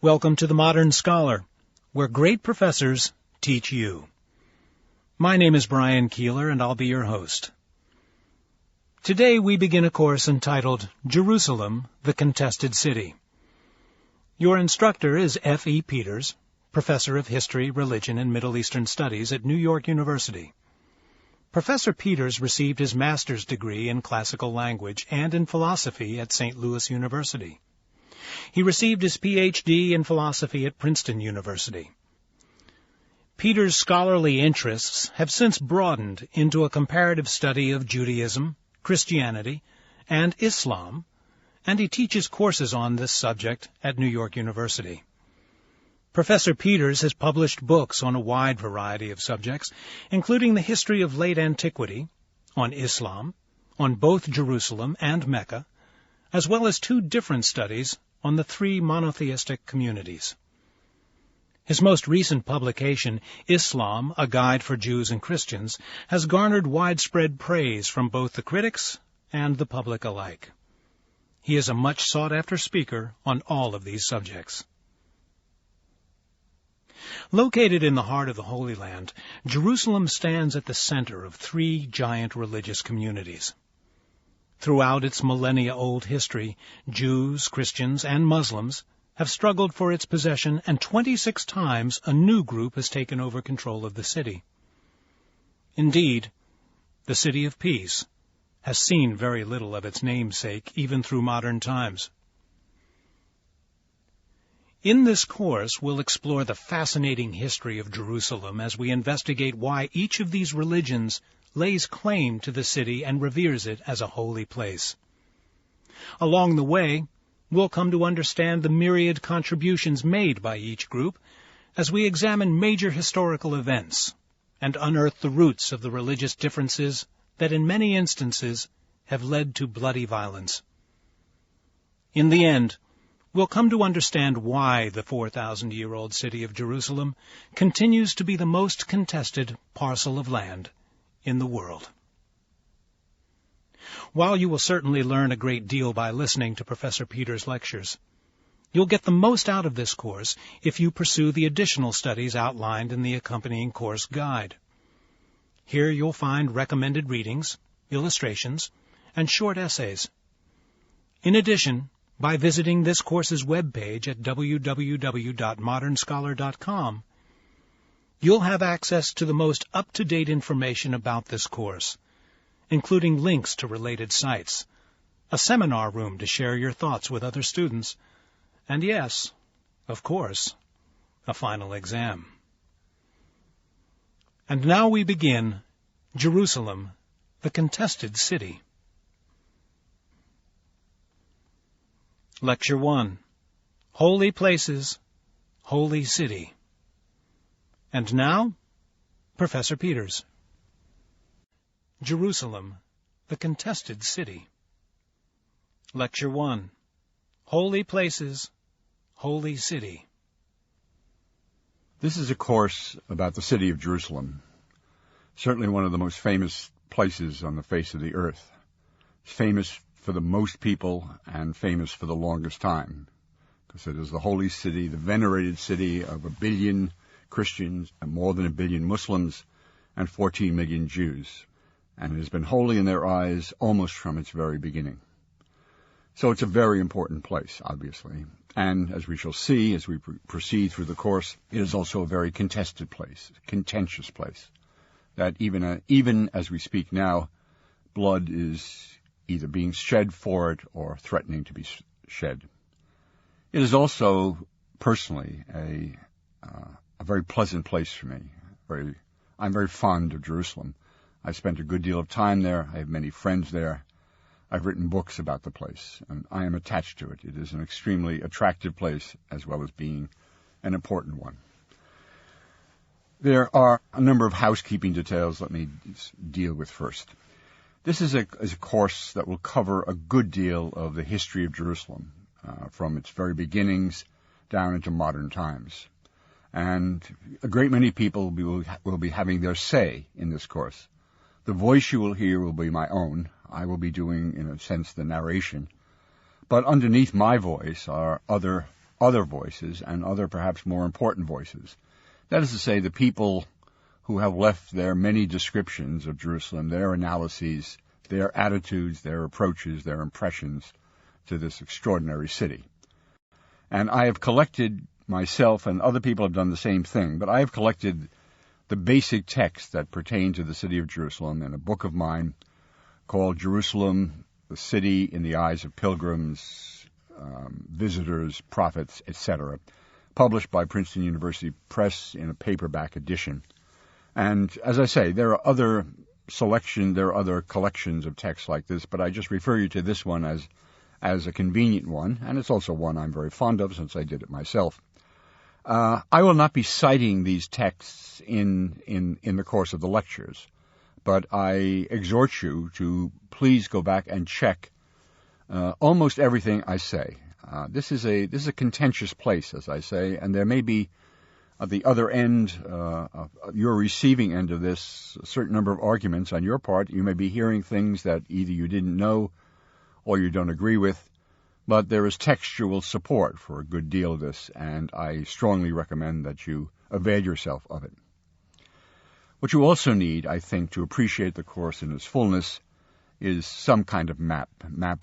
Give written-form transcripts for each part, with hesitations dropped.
Welcome to The Modern Scholar, where great professors teach you. My name is Brian Keeler, and I'll be your host. Today we begin a course entitled Jerusalem, the Contested City. Your instructor is F.E. Peters, Professor of History, Religion, and Middle Eastern Studies at New York University. Professor Peters received his master's degree in classical language and in philosophy at St. Louis University. He received his Ph.D. in philosophy at Princeton University. Peters' scholarly interests have since broadened into a comparative study of Judaism, Christianity, and Islam, and he teaches courses on this subject at New York University. Professor Peters has published books on a wide variety of subjects, including the history of late antiquity, on Islam, on both Jerusalem and Mecca, as well as two different studies on the three monotheistic communities. His most recent publication, Islam, A Guide for Jews and Christians, has garnered widespread praise from both the critics and the public alike. He is a much sought-after speaker on all of these subjects. Located in the heart of the Holy Land, Jerusalem stands at the center of three giant religious communities. Throughout its millennia-old history, Jews, Christians, and Muslims have struggled for its possession, and 26 times a new group has taken over control of the city. Indeed, the City of Peace has seen very little of its namesake, even through modern times. In this course, we'll explore the fascinating history of Jerusalem as we investigate why each of these religions lays claim to the city and reveres it as a holy place. Along the way, we'll come to understand the myriad contributions made by each group as we examine major historical events and unearth the roots of the religious differences that in many instances have led to bloody violence. In the end, we'll come to understand why the 4,000-year-old city of Jerusalem continues to be the most contested parcel of land in the world. While you will certainly learn a great deal by listening to Professor Peters' lectures, you'll get the most out of this course if you pursue the additional studies outlined in the accompanying course guide. Here you'll find recommended readings, illustrations, and short essays. In addition, by visiting this course's webpage at www.modernscholar.com, you'll have access to the most up-to-date information about this course, including links to related sites, a seminar room to share your thoughts with other students, and yes, of course, a final exam. And now we begin Jerusalem, the Contested City. Lecture 1. Holy Places, Holy City. And now, Professor Peters. Jerusalem, the Contested City. Lecture 1. Holy Places, Holy City. This is a course about the city of Jerusalem, certainly one of the most famous places on the face of the earth. It's famous for the most people and famous for the longest time, because it is the holy city, the venerated city of 1 billion Christians and more than 1 billion Muslims and 14 million Jews, and it has been holy in their eyes almost from its very beginning. So it's a very important place, obviously, and as we shall see as we proceed through the course, it is also a very contested place, a contentious place, that even as we speak now, blood is either being shed for it or threatening to be shed. It is also, personally, a very pleasant place for me. I'm very fond of Jerusalem. I've spent a good deal of time there. I have many friends there. I've written books about the place, and I am attached to it. It is an extremely attractive place, as well as being an important one. There are a number of housekeeping details let me deal with first. This is a course that will cover a good deal of the history of Jerusalem, from its very beginnings down into modern times. And a great many people will be having their say in this course. The voice you will hear will be my own. I will be doing, in a sense, the narration. But underneath my voice are other other voices and other perhaps more important voices. That is to say, the people who have left their many descriptions of Jerusalem, their analyses, their attitudes, their approaches, their impressions to this extraordinary city. And I have collected myself, and other people have done the same thing, but I have collected the basic texts that pertain to the city of Jerusalem in a book of mine called Jerusalem, the City in the Eyes of Pilgrims, Visitors, Prophets, etc., published by Princeton University Press in a paperback edition. And as I say, there are other collections of texts like this, but I just refer you to this one as a convenient one, and it's also one I'm very fond of since I did it myself. I will not be citing these texts in the course of the lectures, but I exhort you to please go back and check almost everything I say. This is a contentious place, as I say, and there may be at the other end, your receiving end of this, a certain number of arguments on your part. You may be hearing things that either you didn't know or you don't agree with, but there is textual support for a good deal of this, and I strongly recommend that you avail yourself of it. What you also need, I think, to appreciate the course in its fullness is some kind of map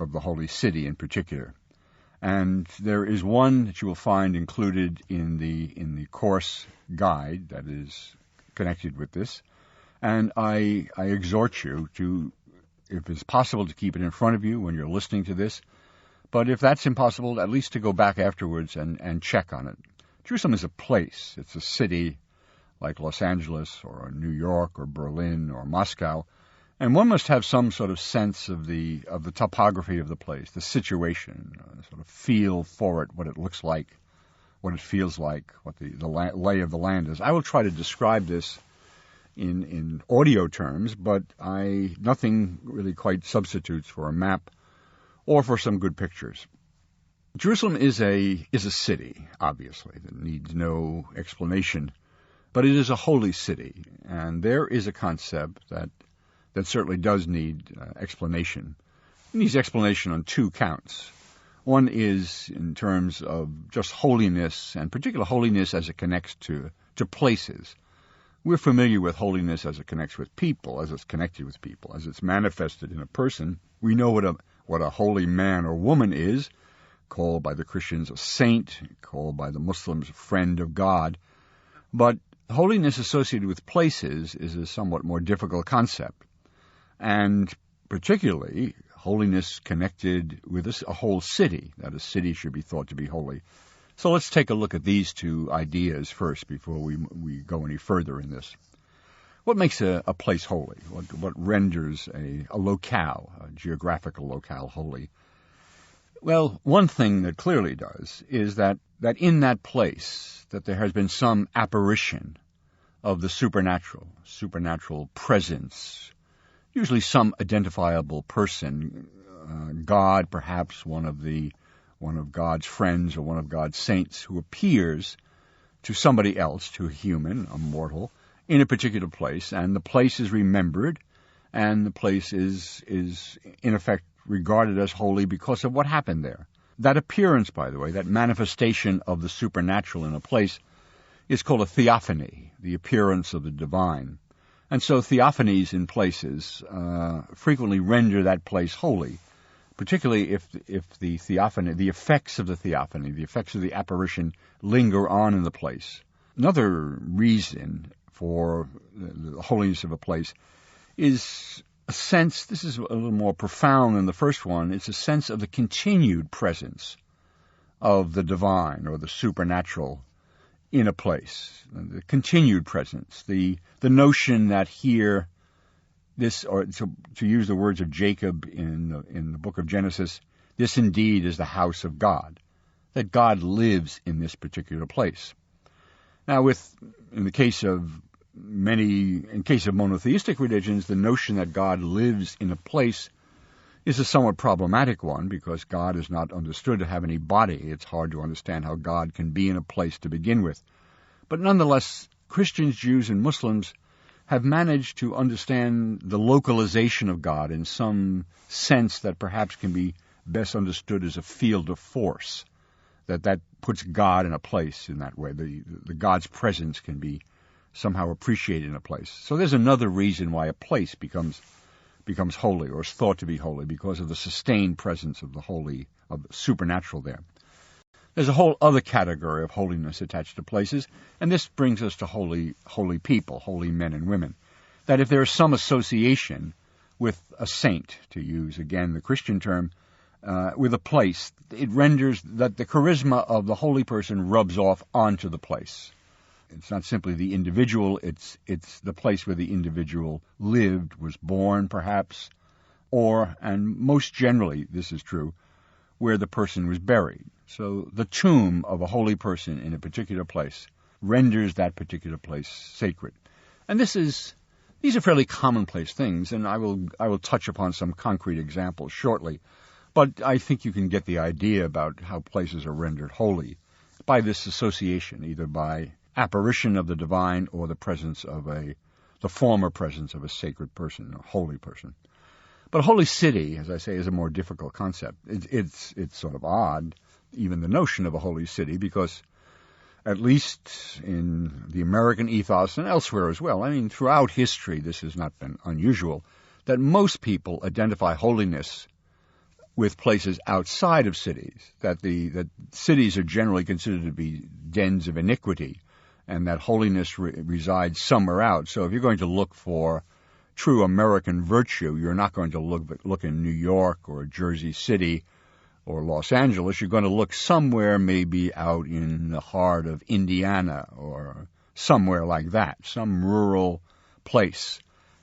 of the Holy City in particular. And there is one that you will find included in the course guide that is connected with this. And I exhort you to, if it's possible, to keep it in front of you when you're listening to this. But if that's impossible, at least to go back afterwards and check on it. Jerusalem is a place. It's a city like Los Angeles or New York or Berlin or Moscow. And one must have some sort of sense of the topography of the place, the situation, sort of feel for it, what it looks like, what it feels like, what the lay of the land is. I will try to describe this in audio terms, but nothing really quite substitutes for a map or for some good pictures. Jerusalem is a city, obviously, that needs no explanation, but it is a holy city, and there is a concept that certainly does need explanation. It needs explanation on two counts. One is in terms of just holiness, and particular holiness as it connects to places. We're familiar with holiness as it connects with people, as it's connected with people, as it's manifested in a person. We know what a holy man or woman is, called by the Christians a saint, called by the Muslims a friend of God. But holiness associated with places is a somewhat more difficult concept. And particularly, holiness connected with a whole city, that a city should be thought to be holy. So let's take a look at these two ideas first before we go any further in this. What makes a place holy? What renders a locale, a geographical locale, holy? Well, one thing that clearly does is that in that place that there has been some apparition of the supernatural presence, usually some identifiable person, God, perhaps one of God's friends or one of God's saints, who appears to somebody else, to a human, a mortal, in a particular place, and the place is remembered, and the place is in effect regarded as holy because of what happened there. That appearance, by the way, that manifestation of the supernatural in a place, is called a theophany, the appearance of the divine. And so theophanies in places frequently render that place holy, particularly if the theophany, the effects of the theophany, the effects of the apparition linger on in the place. Another reason for the holiness of a place is a sense, this is a little more profound than the first one, it's a sense of the continued presence of the divine or the supernatural in a place, the continued presence, the notion that here, this, or to use the words of Jacob in the book of Genesis, this indeed is the house of God, that God lives in this particular place. Now, in case of monotheistic religions, the notion that God lives in a place is a somewhat problematic one because God is not understood to have any body. It's hard to understand how God can be in a place to begin with. But nonetheless, Christians, Jews, and Muslims have managed to understand the localization of God in some sense that perhaps can be best understood as a field of force, that puts God in a place in that way. The God's presence can be somehow appreciated in a place. So there's another reason why a place becomes holy, or is thought to be holy, because of the sustained presence of the holy, of the supernatural there. There's a whole other category of holiness attached to places, and this brings us to holy people, holy men and women. That if there is some association with a saint, to use again the Christian term, with a place, it renders that the charisma of the holy person rubs off onto the place. It's not simply the individual, it's the place where the individual lived, was born perhaps, or, and most generally this is true, where the person was buried. So the tomb of a holy person in a particular place renders that particular place sacred. And these are fairly commonplace things, and I will touch upon some concrete examples shortly. But I think you can get the idea about how places are rendered holy by this association, either by apparition of the divine or the presence of the former presence of a sacred person, a holy person. But a holy city, as I say, is a more difficult concept. It's sort of odd, even the notion of a holy city, because at least in the American ethos and elsewhere as well, I mean, throughout history this has not been unusual, that most people identify holiness with places outside of cities, that cities are generally considered to be dens of iniquity, and that holiness resides somewhere out. So if you're going to look for true American virtue, you're not going to look in New York or Jersey City or Los Angeles. You're going to look somewhere maybe out in the heart of Indiana or somewhere like that, some rural place.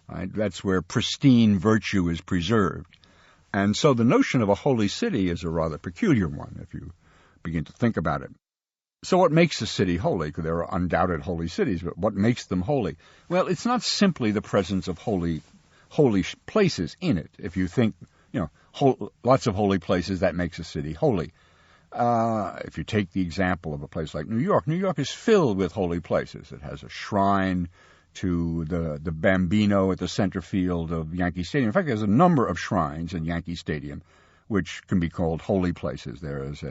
Right? That's where pristine virtue is preserved. And so the notion of a holy city is a rather peculiar one if you begin to think about it. So what makes a city holy? Because there are undoubted holy cities, but what makes them holy? Well, it's not simply the presence of holy places in it. If you think, lots of holy places, that makes a city holy. If you take the example of a place like New York is filled with holy places. It has a shrine to the Bambino at the center field of Yankee Stadium. In fact, there's a number of shrines in Yankee Stadium which can be called holy places. There's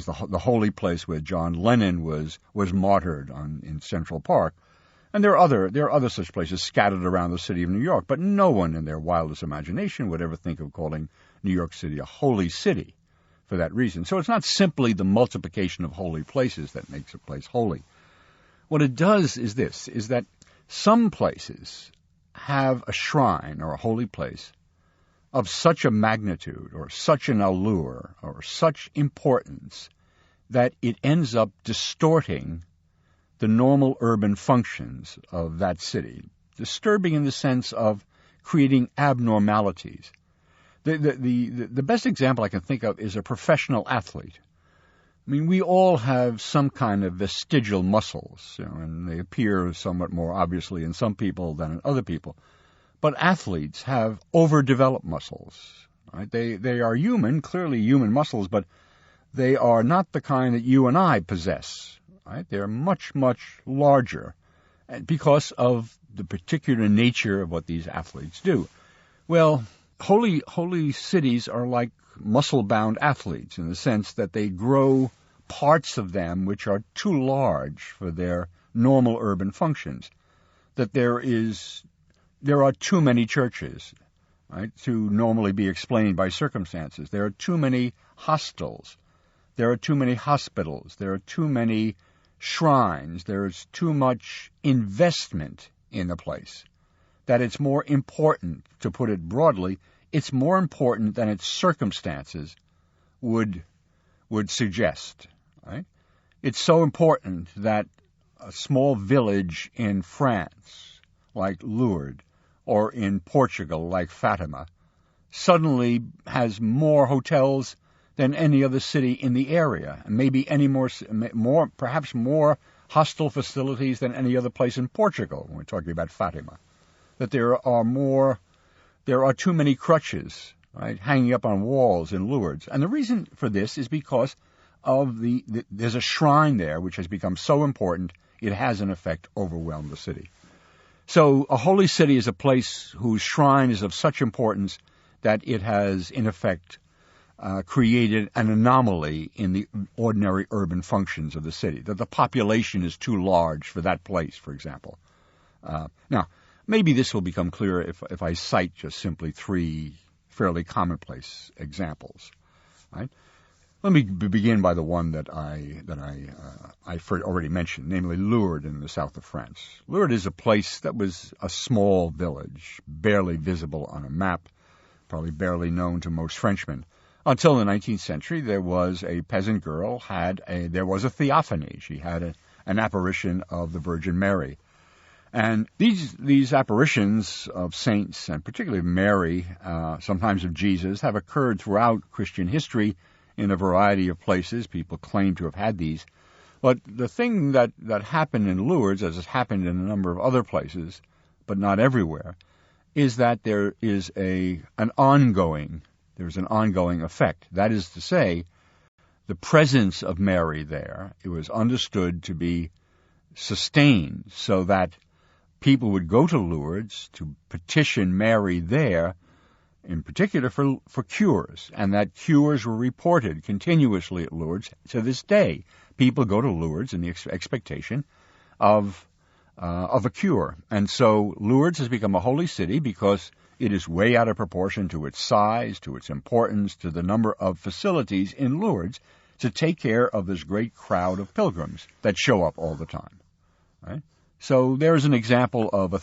the holy place where John Lennon was martyred in Central Park. And there are other such places scattered around the city of New York, but no one in their wildest imagination would ever think of calling New York City a holy city for that reason. So it's not simply the multiplication of holy places that makes a place holy. What it does is that some places have a shrine or a holy place of such a magnitude or such an allure or such importance that it ends up distorting the normal urban functions of that city, disturbing in the sense of creating abnormalities. The best example I can think of is a professional athlete. I mean, we all have some kind of vestigial muscles, and they appear somewhat more obviously in some people than in other people. But athletes have overdeveloped muscles. Right? They are human, clearly human muscles, but they are not the kind that you and I possess. Right? They're much, much larger because of the particular nature of what these athletes do. Well, holy cities are like muscle-bound athletes in the sense that they grow parts of them which are too large for their normal urban functions, that there are too many churches, right, to normally be explained by circumstances. There are too many hostels. There are too many hospitals. There are too many shrines. There is too much investment in a place. That it's more important, to put it broadly, it's more important than its circumstances would suggest. Right? It's so important that a small village in France, like Lourdes, or in Portugal, like Fatima, suddenly has more hotels than any other city in the area, and maybe perhaps more hostel facilities than any other place in Portugal, when we're talking about Fatima. That there are too many crutches, right, hanging up on walls in Lourdes. And the reason for this is because of there's a shrine there which has become so important, it has in effect overwhelmed the city. So a holy city is a place whose shrine is of such importance that it has, in effect, created an anomaly in the ordinary urban functions of the city, that the population is too large for that place, for example. Now, maybe this will become clearer if I cite just simply three fairly commonplace examples. Right? Let me begin by the one that I already mentioned, namely Lourdes in the south of France. Lourdes is a place that was a small village, barely visible on a map, probably barely known to most Frenchmen. Until the 19th century, there was a peasant girl, there was a theophany. She had an apparition of the Virgin Mary. And these apparitions of saints, and particularly Mary, sometimes of Jesus, have occurred throughout Christian history in a variety of places. People claim to have had these. But the thing that happened in Lourdes, as has happened in a number of other places, but not everywhere, is that there is an ongoing effect. That is to say, the presence of Mary there, it was understood to be sustained so that people would go to Lourdes to petition Mary there, in particular for cures, and that cures were reported continuously at Lourdes to this day. People go to Lourdes in the expectation of a cure. And so Lourdes has become a holy city because it is way out of proportion to its size, to its importance, to the number of facilities in Lourdes to take care of this great crowd of pilgrims that show up all the time. Right? So there's an example of a